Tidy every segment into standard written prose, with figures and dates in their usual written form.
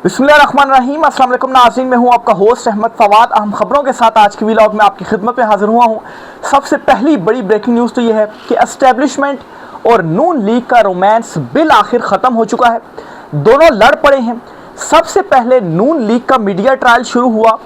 बिस्मिल्लाहिर्रहमानिर्रहीम। अस्सलाम वालेकुम नाज़रीन, मैं हूं आपका होस्ट अहमद फवाद। अहम खबरों के साथ आज की व्लॉग में आपकी खिदमत में हाजिर हुआ हूं। सबसे पहली बड़ी ब्रेकिंग न्यूज़ तो यह है कि एस्टेब्लिशमेंट और नून लीग का रोमांस बिल आखिर ख़त्म हो चुका है। दोनों लड़ पड़े हैं। सबसे पहले नून लीग का मीडिया ट्रायल शुरू हुआ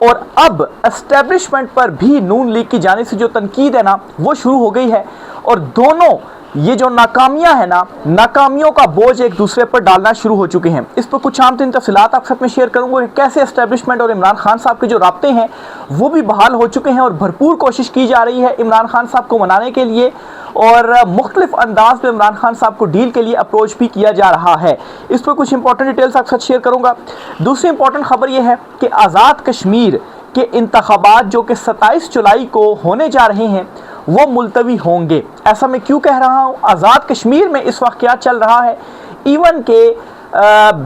और अब एस्टेब्लिशमेंट पर भी नून लीग की जानिब से जो तनकीद है ना वो शुरू हो गई है। और दोनों ये जो नाकामियां हैं ना, नाकामियों का बोझ एक दूसरे पर डालना शुरू हो चुके हैं। इस पर कुछ आम तीन तफसीलात आपके साथ में शेयर करूंगा कि कैसे एस्टेब्लिशमेंट और इमरान खान साहब के जो राब्ते हैं वो भी बहाल हो चुके हैं और भरपूर कोशिश की जा रही है इमरान खान साहब को मनाने के लिए और मुख्तलिफ अंदाज में इमरान खान साहब को डील के लिए अप्रोच भी किया जा रहा है। इस पर कुछ इंपॉर्टेंट डिटेल्स आपके साथ शेयर करूंगा। दूसरी इंपॉर्टेंट खबर यह है कि आज़ाद कश्मीर के इंतखाबात जो कि 27 जुलाई को होने जा रहे हैं वो मुलतवी होंगे। ऐसा मैं क्यों कह रहा हूँ? आज़ाद कश्मीर में इस वक्त क्या चल रहा है, इवन के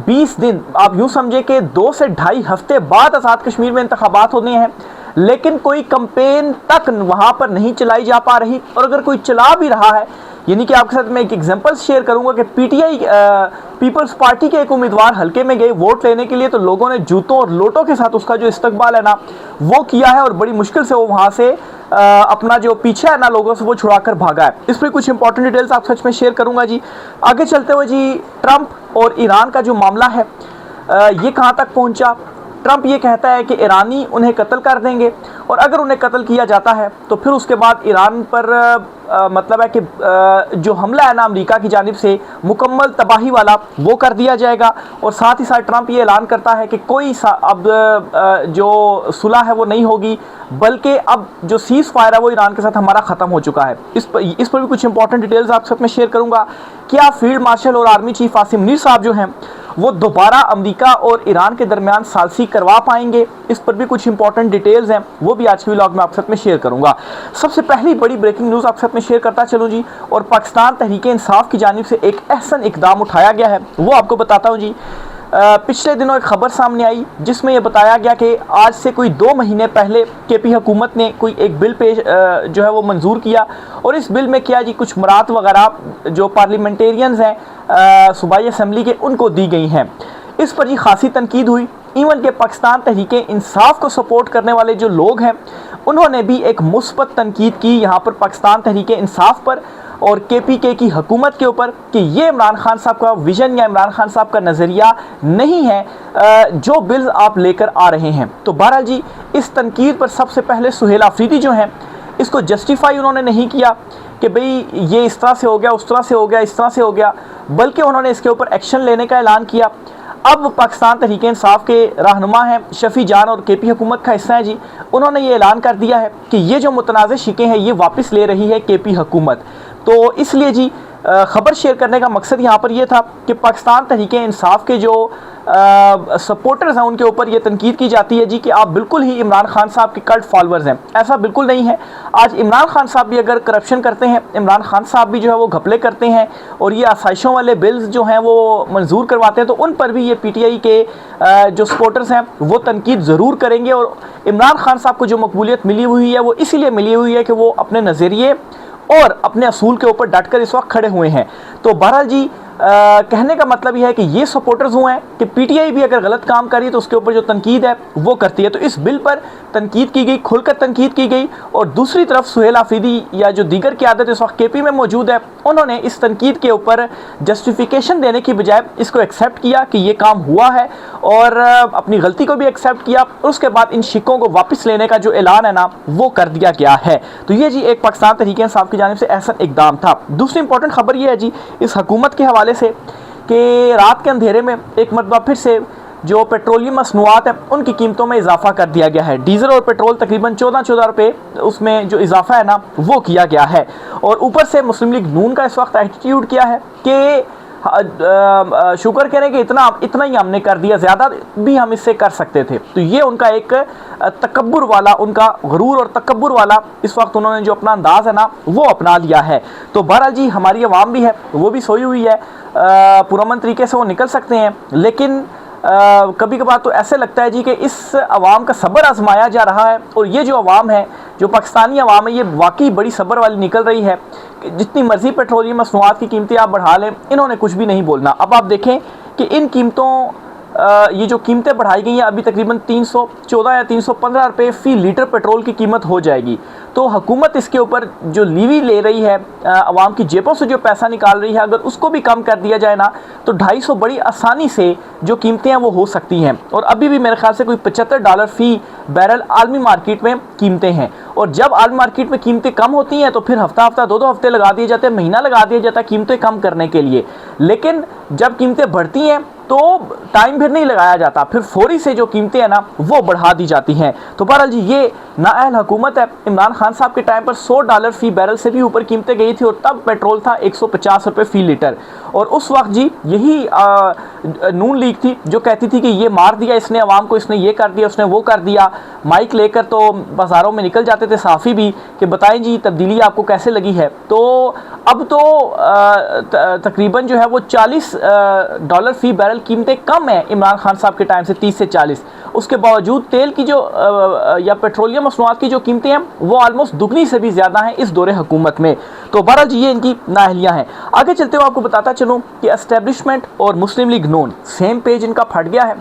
20 दिन आप यूँ समझे कि 2 से ढाई हफ्ते बाद आज़ाद कश्मीर में इंतखाबात होने हैं, लेकिन कोई कंपेन तक वहाँ पर नहीं चलाई जा पा रही। और अगर कोई चला भी रहा है, यानी कि आपके साथ मैं एक एग्जांपल शेयर करूंगा कि पीटीआई पीपल्स पार्टी के एक उम्मीदवार हल्के में गए वोट लेने के लिए, तो लोगों ने जूतों और लोटों के साथ उसका जो इस्तकबाल है ना वो किया है और बड़ी मुश्किल से वो वहाँ से अपना जो पीछे है ना लोगों से वो छुड़ाकर भागा है। इस पर कुछ इंपॉर्टेंट डिटेल्स आप सच में शेयर करूंगा जी। आगे चलते हुए जी, ट्रंप और ईरान का जो मामला है ये कहाँ तक पहुँचा। ट्रंप ये कहता है कि ईरानी उन्हें कत्ल कर देंगे और अगर उन्हें कत्ल किया जाता है तो फिर उसके बाद ईरान पर मतलब है कि जो हमला है ना अमेरिका की जानिब से मुकम्मल तबाही वाला वो कर दिया जाएगा। और साथ ही साथ ट्रंप ये ऐलान करता है कि कोई अब जो सुलह है वो नहीं होगी, बल्कि अब जो सीज़ फायर है वो ईरान के साथ हमारा ख़त्म हो चुका है। इस पर भी कुछ इंपॉर्टेंट डिटेल्स आपके साथ में शेयर करूँगा। क्या फील्ड मार्शल और आर्मी चीफ आसिम मुनीर साहब जो हैं वो दोबारा अमेरिका और ईरान के दरमियान सालसी करवा पाएंगे? इस पर भी कुछ इंपॉर्टेंट डिटेल्स हैं, वो भी आज के व्लॉग में आपके साथ में शेयर करूंगा। सबसे पहली बड़ी ब्रेकिंग न्यूज़ आपके साथ में शेयर करता चलूँ जी, और पाकिस्तान तहरीक इंसाफ की जानिब से एक अहसन इकदाम उठाया गया है वो आपको बताता हूँ जी। पिछले दिनों एक खबर सामने आई जिसमें यह बताया गया कि आज से कोई 2 महीने पहले केपी हुकूमत ने कोई एक बिल पेश जो है वो मंजूर किया और इस बिल में क्या जी कुछ मरात वगैरह जो पार्लियामेंटेरियंस हैं सूबाई असम्बली के उनको दी गई हैं। इस पर जी खासी तनकीद हुई। इवन के पाकिस्तान तहरीक इंसाफ को सपोर्ट करने वाले जो लोग हैं उन्होंने भी एक मुस्बत तनकीद की यहाँ पर पाकिस्तान तहरीक इंसाफ पर और केपीके की हुकूमत के ऊपर कि ये इमरान खान साहब का विजन या इमरान खान साहब का नज़रिया नहीं है जो बिल्स आप लेकर आ रहे हैं। तो बहरहाल जी इस तनकीद पर सबसे पहले सुहेल आफरीदी जो हैं इसको जस्टिफाई उन्होंने नहीं किया कि भाई ये इस तरह से हो गया, उस तरह से हो गया, इस तरह से हो गया, बल्कि उन्होंने इसके ऊपर एक्शन लेने का ऐलान किया। अब पाकिस्तान तहरीक इंसाफ के रहनुमा हैं शफी जान और केपी हुकूमत का हिस्सा है जी, उन्होंने ये ऐलान कर दिया है कि ये जो मुतनाज़ शिकें हैं ये वापस ले रही है केपी हुकूमत। तो इसलिए जी ख़बर शेयर करने का मकसद यहाँ पर यह था कि पाकिस्तान तहरीक इंसाफ के जो सपोर्टर्स हैं उनके ऊपर ये तनकीद की जाती है जी कि आप बिल्कुल ही इमरान खान साहब के कल्ट फॉलोअर्स हैं। ऐसा बिल्कुल नहीं है। आज इमरान खान साहब भी अगर करप्शन करते हैं, इमरान खान साहब भी जो है वो घपले करते हैं और ये आसाइशों वाले बिल्स जो हैं वो मंजूर करवाते हैं, तो उन पर भी ये पीटीआई के जो सपोर्टर्स हैं वो तनकीद ज़रूर करेंगे। और इमरान खान साहब को जो मकबूलियत मिली हुई है वो इसीलिए मिली हुई है कि वो अपने नज़रिए और अपने असूल के ऊपर डटकर इस वक्त खड़े हुए हैं। तो बहरहाल जी कहने का मतलब यह है कि ये सपोर्टर्स हुए हैं कि पीटीआई भी अगर गलत काम करी तो उसके ऊपर जो तनकीद है वो करती है। तो इस बिल पर तनकीद की गई, खुलकर तनकीद की गई। और दूसरी तरफ सुहेल आफरीदी या जो दीगर क़यादत इस वक्त केपी में मौजूद है उन्होंने इस तनकीद के ऊपर जस्टिफिकेशन देने की बजाय इसको एक्सेप्ट किया कि ये काम हुआ है और अपनी गलती को भी एक्सेप्ट किया और उसके बाद इन शिकों को वापस लेने का जो ऐलान है ना वो कर दिया गया है। तो ये जी एक पाकिस्तान तहरीक इंसाफ की जानिब से अहसन इकदाम था। दूसरी इंपॉर्टेंट खबर ये है जी इस हुकूमत के हवाले से कि रात के अंधेरे में एक मरतबा फिर से जो पेट्रोलियम मसनूआत है उनकी कीमतों में इजाफा कर दिया गया है। डीजल और पेट्रोल तकरीबन 14 रुपये उसमें जो इजाफा है ना वो किया गया है। और ऊपर से मुस्लिम लीग नून का इस वक्त एटीट्यूड क्या है कि शुक्र करें कि इतना ही हमने कर दिया, ज़्यादा भी हम इससे कर सकते थे। तो ये उनका एक तकब्बुर वाला, उनका गुरूर और तकब्बुर वाला इस वक्त उन्होंने जो अपना अंदाज़ है ना वो अपना लिया है। तो बहरहाल जी हमारी आवाम भी है वो भी सोई हुई है, पुरअमन तरीके से वो निकल सकते हैं, लेकिन कभी कभार तो ऐसे लगता है जी कि इस अवाम का सब्र आजमाया जा रहा है। और ये जो अवाम है, जो पाकिस्तानी अवाम है, ये वाकई बड़ी सब्र वाली निकल रही है कि जितनी मर्जी पेट्रोलियम मसनूआत की कीमतें आप बढ़ा लें, इन्होंने कुछ भी नहीं बोलना। अब आप देखें कि इन कीमतों ये जो कीमतें बढ़ाई गई हैं, अभी तकरीबन 314 या 315 रुपये फ़ी लीटर पेट्रोल की कीमत हो जाएगी। तो हुकूमत इसके ऊपर जो लीवी ले रही है, आवाम की जेबों से जो पैसा निकाल रही है, अगर उसको भी कम कर दिया जाए ना तो 250 बड़ी आसानी से जो कीमतें हैं वो हो सकती हैं। और अभी भी मेरे ख्याल से कोई $75 फ़ी बैरल आलमी मार्केट में कीमतें हैं। और जब आलमी मार्केट में कीमतें कम होती हैं तो फिर हफ्ता हफ्ता 2-2 हफ्ते लगा दिए जाते हैं, महीना लगा दिया जाता है कीमतें कम करने के लिए। लेकिन जब कीमतें बढ़ती हैं तो टाइम फिर नहीं लगाया जाता, फिर फौरी से जो कीमतें हैं ना वो बढ़ा दी जाती हैं। तो बहरहाल जी ये नाअहल हुकूमत है। इमरान खान साहब के टाइम पर $100 फ़ी बैरल से भी ऊपर कीमतें गई थी और तब पेट्रोल था 150 रुपये फ़ी लीटर। और उस वक्त जी यही नून लीग थी जो कहती थी कि ये मार दिया इसने आवाम को, इसने ये कर दिया, उसने वो कर दिया। माइक लेकर तो बाज़ारों में निकल जाते थे साफ़ी भी कि बताएं जी तब्दीली आपको कैसे लगी है। तो अब तो तकरीबन जो है वो $40 फ़ी बैरल कीमतें कम है इमरान खान साहब के टाइम से, 30 से 40। उसके बावजूद तेल की जो या पेट्रोलियम मसनूआत की जो कीमतें हैं वो आलमोस्ट दुगनी से भी ज़्यादा हैं इस दौरे हुकूमत में। तो बहरहाल जी ये इनकी नाअहलियाँ हैं। आगे चलते हुए आपको बताता चलूँ कि एस्टेब्लिशमेंट और मुस्लिम लीग नून सेम पेज इनका फट गया है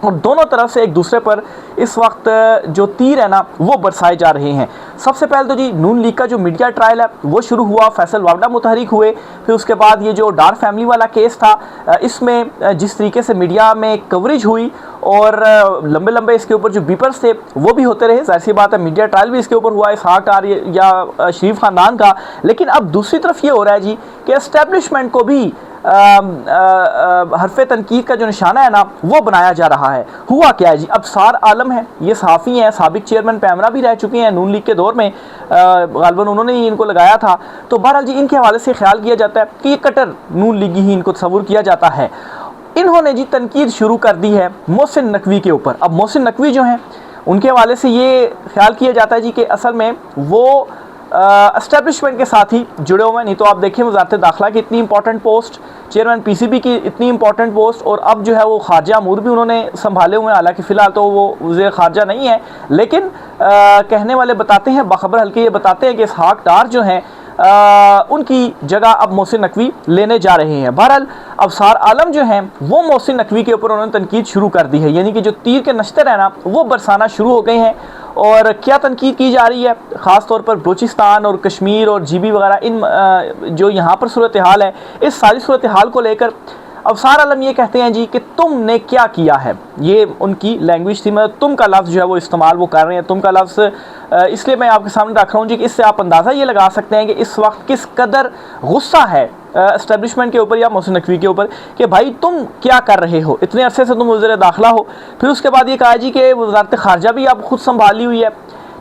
और दोनों तरफ से एक दूसरे पर इस वक्त जो तीर है ना वो बरसाए जा रहे हैं। सबसे पहले तो जी नून लीग का जो मीडिया ट्रायल है वो शुरू हुआ, फैसल वावडा मुतहरिक हुए। फिर उसके बाद ये जो डार फैमिली वाला केस था इसमें जिस तरीके से मीडिया में कवरेज हुई और लंबे लंबे इसके ऊपर जो बीपर्स थे वो भी होते रहे। जाहिर सी बात है मीडिया ट्रायल भी इसके ऊपर हुआ इसहाक डार या शरीफ ख़ानदान का। लेकिन अब दूसरी तरफ ये हो रहा है जी कि एस्टेब्लिशमेंट को भी हरफ तनकीद का जो निशाना है ना वो बनाया जा रहा है। हुआ क्या है जी, अब सार आलम है, ये सहाफ़ी हैं, साबिक चेयरमैन पैमरा भी रह चुके हैं नून लीग के दौर में, गालिबन उन्होंने ही इनको लगाया था। तो बहरहाल जी इनके हवाले से ख्याल किया जाता है कि ये कट्टर नून लीगी ही इनको तस्वुर किया जाता है। इन्होंने जी तनकीद शुरू कर दी है मोहसिन नकवी के ऊपर। अब मोहसिन नकवी जो हैं उनके हवाले से ये ख्याल किया जाता है जी कि असल में वो एस्टेब्लिशमेंट के साथ ही जुड़े हुए हैं। नहीं तो आप देखें वज़ारत दाखिला की इतनी इंपॉर्टेंट पोस्ट, चेयरमैन पीसीबी की इतनी इंपॉर्टेंट पोस्ट, और अब जो है वो खारजा अमूर भी उन्होंने संभाले हुए हैं। हालांकि फ़िलहाल तो वो वज़ीर खारजा नहीं है, लेकिन कहने वाले बताते हैं, बाखबर हल्के ये बताते हैं कि इसहाक डार जो हैं उनकी जगह अब मोहसिन नकवी लेने जा रहे हैं। बहरहाल अब सार आलम जो हैं वो मोहसिन नकवी के ऊपर उन्होंने तनकीद शुरू कर दी है, यानी कि जो तीर के नश्तर है ना वो बरसाना शुरू हो गए हैं। और क्या तनकीद की जा रही है, ख़ास तौर पर बलूचिस्तान और कश्मीर और GB वगैरह इन जो यहाँ पर सूरत हाल है, इस सारी सूरत हाल को लेकर अब सार आलम ये कहते हैं जी कि तुमने क्या किया है। ये उनकी लैंग्वेज थी, मतलब तुम का लफ्ज़ जो है वो इस्तेमाल वो कर रहे हैं। तुम का लफ्ज़ इसलिए मैं आपके सामने रख रहा हूँ जी कि इससे आप अंदाज़ा ये लगा सकते हैं कि इस वक्त किस कदर गुस्सा है एस्टेब्लिशमेंट के ऊपर या मोहसिन नकवी के ऊपर कि भाई तुम क्या कर रहे हो, इतने अरसे से तुम वज़ीर दाखिला हो। फिर उसके बाद ये कहा जी कि वज़ारत खारजा भी आप खुद संभाली हुई है,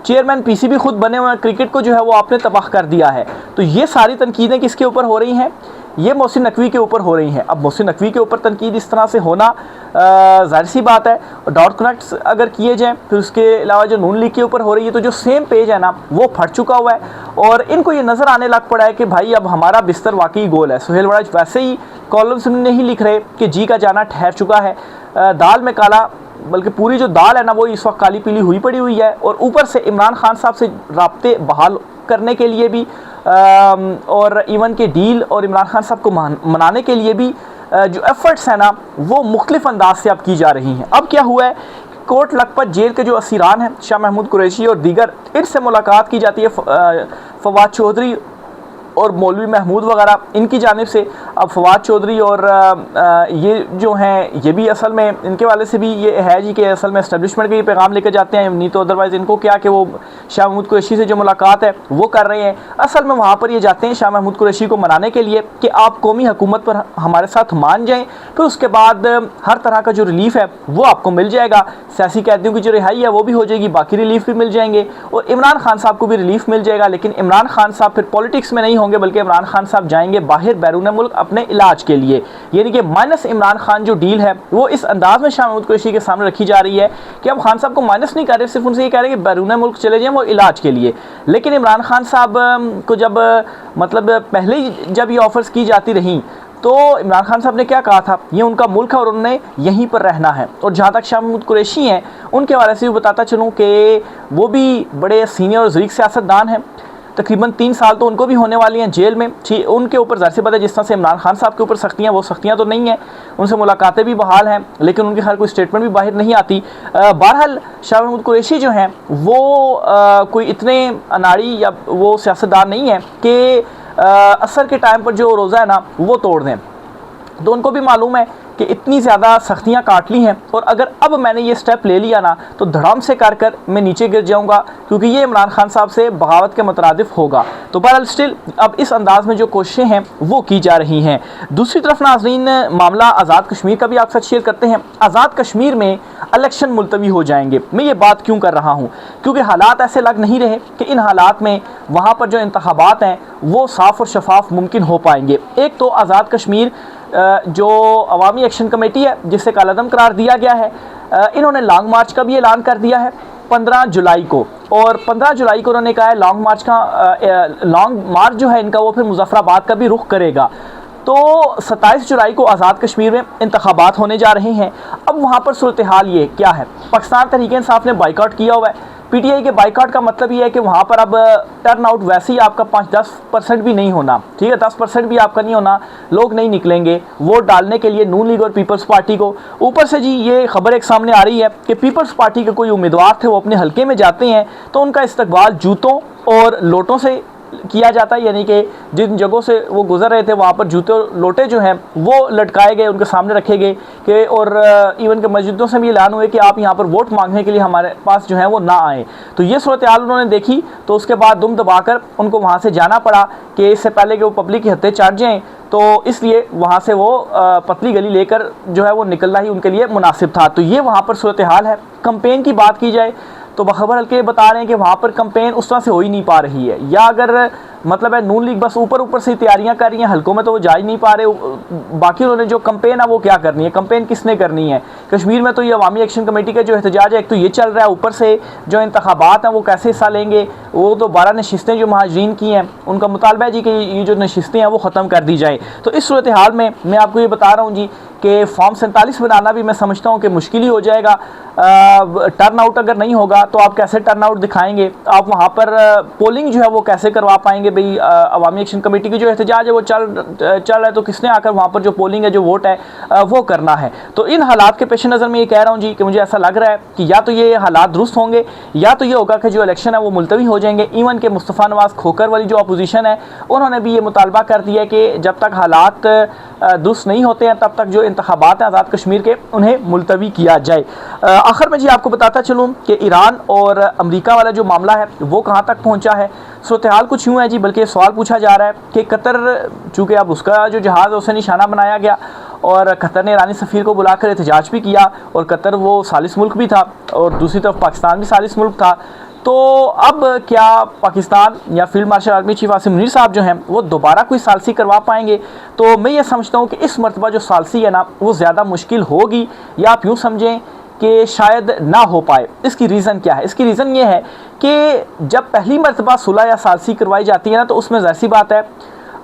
चेयरमैन पीसीबी खुद बने हुए हैं, क्रिकेट को जो है वो आपने तबाह कर दिया है। तो ये सारी तनकीदें किसके ऊपर हो रही हैं, ये मोहसिन नकवी के ऊपर हो रही हैं। अब मोहसिन नकवी के ऊपर तनकीद इस तरह से होना जाहिर सी बात है। डॉट कनेक्ट्स अगर किए जाएँ, फिर उसके अलावा जो नून लीग के ऊपर हो रही है, तो जो सेम पेज है ना वो फट चुका हुआ है और इनको ये नज़र आने लग पड़ा है कि भाई अब हमारा बिस्तर वाकई गोल है। सुहेल वड़ाज वैसे ही कॉलम्स में नहीं लिख रहे कि जी का जाना ठहर चुका है, दाल में काला, बल्कि पूरी जो दाल है ना वो इस वक्त काली पीली हुई पड़ी हुई है। और ऊपर से इमरान खान साहब से राब्ते बहाल करने के लिए भी और इवन के डील और इमरान खान साहब को मनाने के लिए भी जो एफर्ट्स हैं ना वो मुख्तलिफ अंदाज से अब की जा रही हैं। अब क्या हुआ है, कोट लखपत जेल के जो असीरान हैं शाह महमूद कुरैशी और दीगर, इनसे मुलाकात की जाती है फवाद चौधरी और मौलवी महमूद वगैरह इनकी जानिब से। अब फवाद चौधरी और ये जो हैं ये भी असल में इनके वाले से भी ये है जी कि असल में एस्टेब्लिशमेंट के ये पैगाम लेकर जाते हैं, नहीं तो अदरवाइज़ इनको क्या कि वो शाह महमूद कुरैशी से जो मुलाकात है वो कर रहे हैं। असल में वहाँ पर ये जाते हैं शाह महमूद कुरैशी को मनाने के लिए कि आप कौमी हुकूमत पर हमारे साथ मान जाएँ, फिर उसके बाद हर तरह का जो रिलीफ है वो आपको मिल जाएगा। सियासी कैदियों की जो रिहाई है वो भी हो जाएगी, बाकी रिलीफ भी मिल जाएंगे और इमरान खान साहब को भी रिलीफ मिल जाएगा। लेकिन इमरान खान साहब फिर पॉलिटिक्स में नहीं होंगे, बल्कि इमरान खान साहब जाएंगे बाहर बैरून मुल्क अपने इलाज के लिए। यानी कि माइनस इमरान खान जो डील है वो इस अंदाज में शाह महमूद कुरैशी के सामने रखी जा रही है कि अब खान साहब को माइनस नहीं कर रहे, सिर्फ उनसे ये कह रहे हैं कि बैरून मुल्क चले जाएं वो इलाज के लिए। लेकिन इमरान खान साहब को जब मतलब पहले ही जब ये ऑफर्स की जाती रहीं तो इमरान खान साहब ने क्या कहा था, ये उनका मुल्क है और उन्होंने यहीं पर रहना है। और जहाँ तक शाह महमूद कुरैशी हैं उनके बारे से भी बताता चलूँ कि वो भी बड़े सीनियर और ज़रीक सियासतदान हैं। तकरीबन 3 साल तो उनको भी होने वाली हैं जेल में। उनके ऊपर ज़ाहिर सी बात है जिस तरह से इमरान खान साहब के ऊपर सख्तियाँ, वो सख्तियाँ तो नहीं हैं, उनसे मुलाकातें भी बहाल हैं, लेकिन उनकी हर कोई स्टेटमेंट भी बाहर नहीं आती। बहरहाल शाह महमूद कुरैशी जो हैं वो कोई इतने अनाड़ी या वो सियासतदान नहीं है कि असर के टाइम पर जो रोज़ा है ना वो तोड़ दें। तो उनको भी मालूम है कि इतनी ज़्यादा सख्तियाँ काट ली हैं, और अगर अब मैंने ये स्टेप ले लिया ना तो धड़ाम से कर मैं नीचे गिर जाऊँगा, क्योंकि ये इमरान खान साहब से बगावत के मुतरादिफ होगा। तो बहरहाल स्टिल अब इस अंदाज़ में जो कोशिशें हैं वो की जा रही हैं। दूसरी तरफ नाज़रीन, मामला आज़ाद कश्मीर का भी आपके साथ शेयर करते हैं। आज़ाद कश्मीर में इलेक्शन मुलतवी हो जाएंगे। मैं ये बात क्यों कर रहा हूँ, क्योंकि हालात ऐसे लग नहीं रहे कि इन हालात में वहाँ पर जो इंतखाबात हैं वो साफ़ और शफाफ मुमकिन हो पाएंगे। एक तो आज़ाद कश्मीर जो अवामी एक्शन कमेटी है जिसे कालादम करार दिया गया है, इन्होंने लॉन्ग मार्च का भी ऐलान कर दिया है 15 जुलाई को, और 15 जुलाई को उन्होंने कहा है लॉन्ग मार्च जो है इनका वो फिर मुजफ्फराबाद का भी रुख करेगा। तो 27 जुलाई को आज़ाद कश्मीर में इंतखाबात होने जा रहे हैं। अब वहाँ पर सूरत हाल ये क्या है, पाकिस्तान तहरीक-ए-इंसाफ ने बाइकआउट किया हुआ है। पीटीआई के बाइकआउट का मतलब ये है कि वहाँ पर अब टर्न आउट वैसे ही आपका 5-10% भी नहीं होना, ठीक है, 10% भी आपका नहीं होना, लोग नहीं निकलेंगे वोट डालने के लिए नून लीग और पीपल्स पार्टी को। ऊपर से जी ये खबर एक सामने आ रही है कि पीपल्स पार्टी के कोई उम्मीदवार थे, वो अपने हल्के में जाते हैं तो उनका इस्तकबाल जूतों और लोटों से किया जाता है, यानी कि जिन जगहों से वो गुजर रहे थे वहाँ पर जूते और लोटे जो हैं वो लटकाए गए, उनके सामने रखे गए कि, और इवन के मस्जिदों से भी ऐलान हुए कि आप यहाँ पर वोट मांगने के लिए हमारे पास जो है वो ना आए। तो ये सूरत हाल उन्होंने देखी, तो उसके बाद दुम दबाकर उनको वहाँ से जाना पड़ा कि इससे पहले कि वो पब्लिक की हत्या चाट जाएँ, तो इसलिए वहाँ से वो पतली गली लेकर जो है वो निकलना ही उनके लिए मुनासिब था। तो ये वहाँ पर सूरत हाल है। कंपेन की बात की जाए तो बखबर हल्के बता रहे हैं कि वहाँ पर कंपेन उस तरह से हो ही नहीं पा रही है, या अगर मतलब है नून लीग बस ऊपर से तैयारियां कर रही हैं, हल्कों में तो वो जा ही नहीं पा रहे। बाकी उन्होंने जो कंपेन है वो क्या करनी है, कंपेन किसने करनी है। कश्मीर में तो ये अवामी एक्शन कमेटी का जो एहतजाज है एक तो ये चल रहा है, ऊपर से जो इंतखाबात हैं वो कैसे हिस्सा लेंगे। वो तो 12 नशिस्तें जो महाजरीन की हैं उनका मुतालबा है जी कि ये जो नशिस्तें हैं वो ख़त्म कर दी जाए। तो इस सूरत हाल में मैं आपको ये बता रहा हूँ जी कि फॉर्म 47 बनाना भी मैं समझता हूँ कि मुश्किल ही हो जाएगा। टर्न आउट अगर नहीं होगा तो आप कैसे टर्न आउट दिखाएंगे, आप वहाँ पर पोलिंग जो है वो कैसे करवा पाएंगे। भाई अवामी एक्शन कमेटी की जो एहतजाज है वो चल रहा है, तो किसने आकर वहाँ पर जो पोलिंग है, जो वोट है वो करना है। तो इन हालात के पेश नज़र मैं ये कह रहा हूँ जी कि मुझे ऐसा लग रहा है कि या तो ये हालात दुरुस्त होंगे या तो ये होगा कि जो इलेक्शन है वो मुलतवी हो जाएंगे। इवन के मुस्तफ़ा नवाज़ खोखर वाली जो अपोजिशन है उन्होंने भी ये मुतालबा कर दिया है कि जब तक हालात दुरुस्त नहीं होते हैं तब तक जो इंतखाबात हैं आज़ाद कश्मीर के उन्हें मुलतवी किया जाए। आखिर में जी आपको बताता चलूँ कि ईरान और अमेरिका वाला जो मामला है वो कहाँ तक पहुँचा है। सूरत हाल कुछ यूँ है जी, बल्कि सवाल पूछा जा रहा है कि कतर, चूँकि अब उसका जो जहाज़ है उसे निशाना बनाया गया और कतर ने ईरानी सफ़ीर को बुलाकर एहतजाज भी किया, और कतर वो सालिस मुल्क भी था और दूसरी तरफ पाकिस्तान भी सालिस मुल्क था। तो अब क्या पाकिस्तान या field marshal army chief Asim Munir साहब जो हैं वो दोबारा कोई सालसी करवा पाएंगे। तो मैं ये समझता हूँ कि इस मरतबा जो सालसी है ना वो ज़्यादा मुश्किल होगी, या आप यूँ समझें कि शायद ना हो पाए। इसकी रीज़न क्या है, इसकी रीज़न ये है कि जब पहली मरतबा सुलह या सालसी करवाई जाती है ना तो उसमें ज़ाहिर सी बात है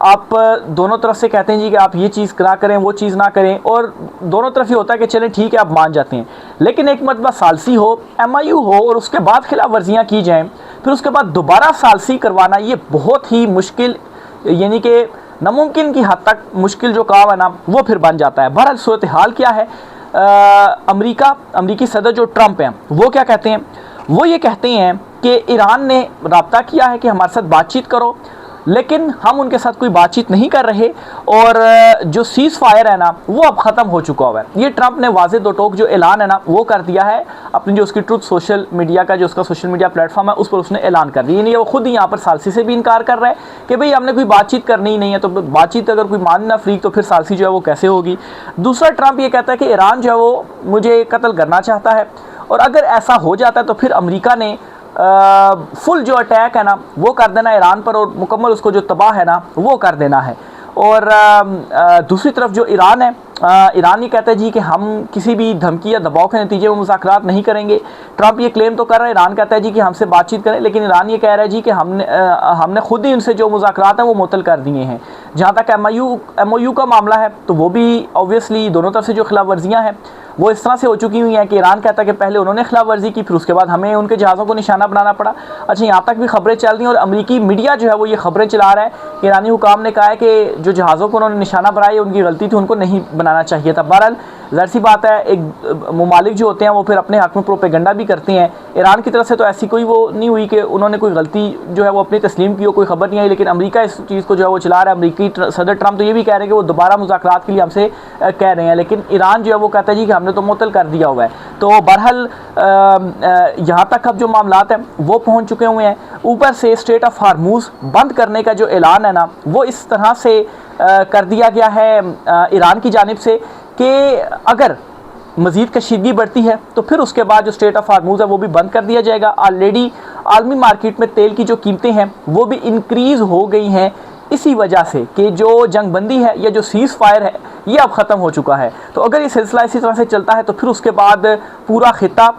आप दोनों तरफ से कहते हैं जी कि आप ये चीज़ ना करें वो चीज़ ना करें, और दोनों तरफ ही होता है कि चलें ठीक है आप मान जाते हैं। लेकिन एक मरतबा सालसी हो, MIU हो और उसके बाद खिलाफ वर्जियाँ की जाएँ, फिर उसके बाद दोबारा सालसी करवाना ये बहुत ही मुश्किल, यानी कि नामुमकिन की हद तक मुश्किल जो काम है ना वो फिर बन जाता है। बहरहाल सूरत हाल क्या है, अमरीकी सदर जो ट्रंप हैं वो क्या कहते हैं, वो ये कहते हैं कि ईरान ने रब्ता किया है कि हमारे साथ बातचीत करो, लेकिन हम उनके साथ कोई बातचीत नहीं कर रहे, और जो सीज़ फायर है ना वो अब ख़त्म हो चुका हुआ है। ये ट्रंप ने वाज़े दो टोक जो ऐलान है ना वो कर दिया है अपनी जो उसकी ट्रुथ सोशल मीडिया का जो उसका सोशल मीडिया प्लेटफॉर्म है उस पर उसने ऐलान कर दिया। यानी वो खुद ही यहाँ पर सालसी से भी इनकार कर रहा है कि भाई हमने कोई बातचीत करनी ही नहीं है, तो बातचीत अगर कोई मानना फ्रीक तो फिर सालसी जो है वो कैसे होगी। दूसरा ट्रंप ये कहता है कि ईरान जो है वो मुझे कत्ल करना चाहता है, और अगर ऐसा हो जाता है तो फिर अमेरिका ने फुल जो अटैक है ना वो कर देना ईरान पर, और मुकम्मल उसको जो तबाह है ना वो कर देना है। और दूसरी तरफ जो ईरान है, ईरान ये कहता है जी कि हम किसी भी धमकी या दबाव के नतीजे में मुज़ाकरात नहीं करेंगे। ट्रंप ये क्लेम तो कर रहा है, ईरान कहता है जी कि हमसे बातचीत करें, लेकिन ईरान ये कह रहा है जी कि हमने खुद ही उनसे जो मुज़ाकरात हैं वो मुअत्तल कर दिए हैं। जहाँ तक MOU का मामला है तो वो भी ऑब्वियसली दोनों तरफ से जो खिलाफ वर्जियाँ हैं वो इस तरह से हो चुकी हुई हैं कि ईरान कहता है कि पहले उन्होंने खिलाफ वर्जी की, फिर उसके बाद हमें उनके जहाज़ों को निशाना बनाना पड़ा। अच्छा, यहाँ तक भी खबरें चल रही हैं और अमरीकी मीडिया जो है वो ये खबरें चला रहा है कि ईरानी हुकाम ने कहा है कि जो जहाज़ों को उन्होंने निशाना बनाया उनकी गलती थी, उनको नहीं बनाना चाहिए था। बहरहाल ज़ाहिर सी बात है, एक मुमालिक जो होते हैं वो फिर अपने हक में प्रोपेगेंडा भी करते हैं। ईरान की तरफ से तो ऐसी कोई वो नहीं हुई कि उन्होंने कोई गलती जो है वो अपनी तस्लीम की हो, कोई खबर नहीं आई, लेकिन अमेरिका इस चीज़ को जो है वो चला रहा है। अमेरिकी सदर ट्रंप तो ये भी कह रहे हैं कि वो दोबारा मुज़ाकरात के लिए हमसे कह रहे हैं, लेकिन ईरान जो है वो कहता है जी कि हमने तो मुअत्तल कर दिया हुआ है। तो बहरहाल यहाँ तक अब जो मामलात हैं वो पहुँच चुके हुए हैं। ऊपर से स्ट्रेट ऑफ हार्मूज़ बंद करने का जो ऐलान है ना, वो इस तरह से कर दिया गया है ईरान की जानिब से कि अगर मज़ीद कशीदगी बढ़ती है तो फिर उसके बाद जो स्ट्रेट ऑफ हार्मूज़ है वो भी बंद कर दिया जाएगा। ऑलरेडी आलमी मार्केट में तेल की जो कीमतें हैं वो भी इंक्रीज़ हो गई हैं, इसी वजह से कि जो जंगबंदी है या जो सीज़ फायर है ये अब ख़त्म हो चुका है। तो अगर ये सिलसिला इसी तरह से चलता है तो फिर उसके बाद पूरा खित्ता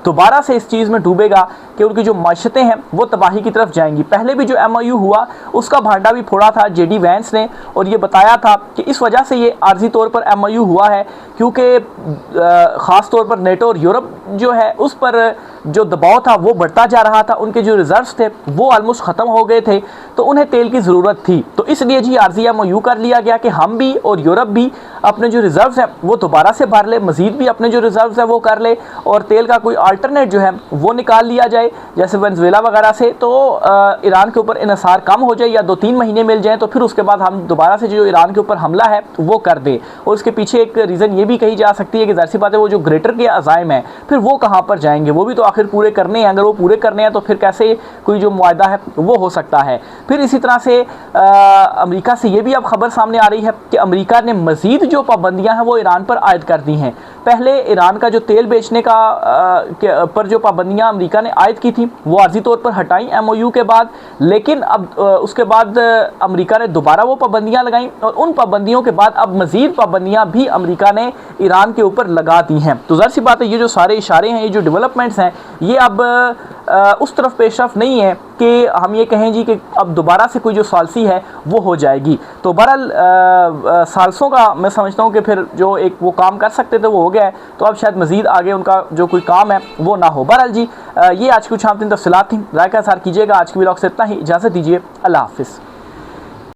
दोबारा से इस चीज़ में डूबेगा कि उनकी जो माशतें हैं वो तबाही की तरफ जाएंगी। पहले भी जो MOU हुआ उसका भांडा भी फोड़ा था JD वैंस ने, और ये बताया था कि इस वजह से ये आर्जी तौर पर MOU हुआ है क्योंकि ख़ास तौर पर नेटो और यूरोप जो है उस पर जो दबाव था वो बढ़ता जा रहा था। उनके जो रिजर्व्स थे वो ऑलमोस्ट ख़त्म हो गए थे, तो उन्हें तेल की ज़रूरत थी। तो इसलिए जी आर्जी MOU कर लिया गया कि हम भी और यूरोप भी अपने जो रिजर्व्स हैं वो दोबारा से भर ले, मज़ीद भी अपने जो रिजर्व्स हैं वो कर ले, और तेल का कोई अल्टरनेट जो है वो निकाल लिया जाए जैसे वेनेजुएला वगैरह से, तो ईरान के ऊपर इन्हिसार कम हो जाए या 2-3 महीने मिल जाएँ, तो फिर उसके बाद हम दोबारा से जो ईरान के ऊपर हमला है वो कर दें। और उसके पीछे एक रीज़न ये भी कही जा सकती है कि ज़ाहिर सी बात है वो जो ग्रेटर के अज़ाइम हैं फिर वो कहाँ पर जाएंगे, वो भी तो आखिर पूरे करने हैं। अगर वो पूरे करने हैं तो फिर कैसे कोई जो मुआहदा है वो हो सकता है। फिर इसी तरह से अमेरिका से ये भी अब खबर सामने आ रही है कि अमेरिका ने मज़ीद जो पाबंदियाँ हैं वो ईरान पर आयद कर दी हैं। पहले ईरान का जो तेल बेचने का पर जो पाबंदियाँ अमेरिका ने आयद की थी वो आर्जी तौर पर हटाई MOU के बाद, लेकिन अब उसके बाद अमेरिका ने दोबारा वो पाबंदियाँ लगाई, और उन पाबंदियों के बाद अब मज़ीद पाबंदियाँ भी अमेरिका ने ईरान के ऊपर लगा दी हैं। तो ज़ाहिर सी बात है ये जो सारे इशारे हैं, ये जो डेवलपमेंट्स हैं, ये अब उस तरफ पेशरफ नहीं है कि हम ये कहें जी कि अब दोबारा से कोई जो सालसी है वो हो जाएगी। तो बहरहाल सालसों का मैं समझता हूँ कि फिर जो एक वो काम कर सकते थे वो हो गया है, तो अब शायद मज़ीद आगे उनका जो कोई काम है वो ना हो। बहरहाल जी ये आज की कुछ आम तीन तफसीलात थी, राय का इज़हार कीजिएगा। आज की व्लॉग से इतना ही, इजाज़त दीजिए, अल्लाह हाफ़िज़।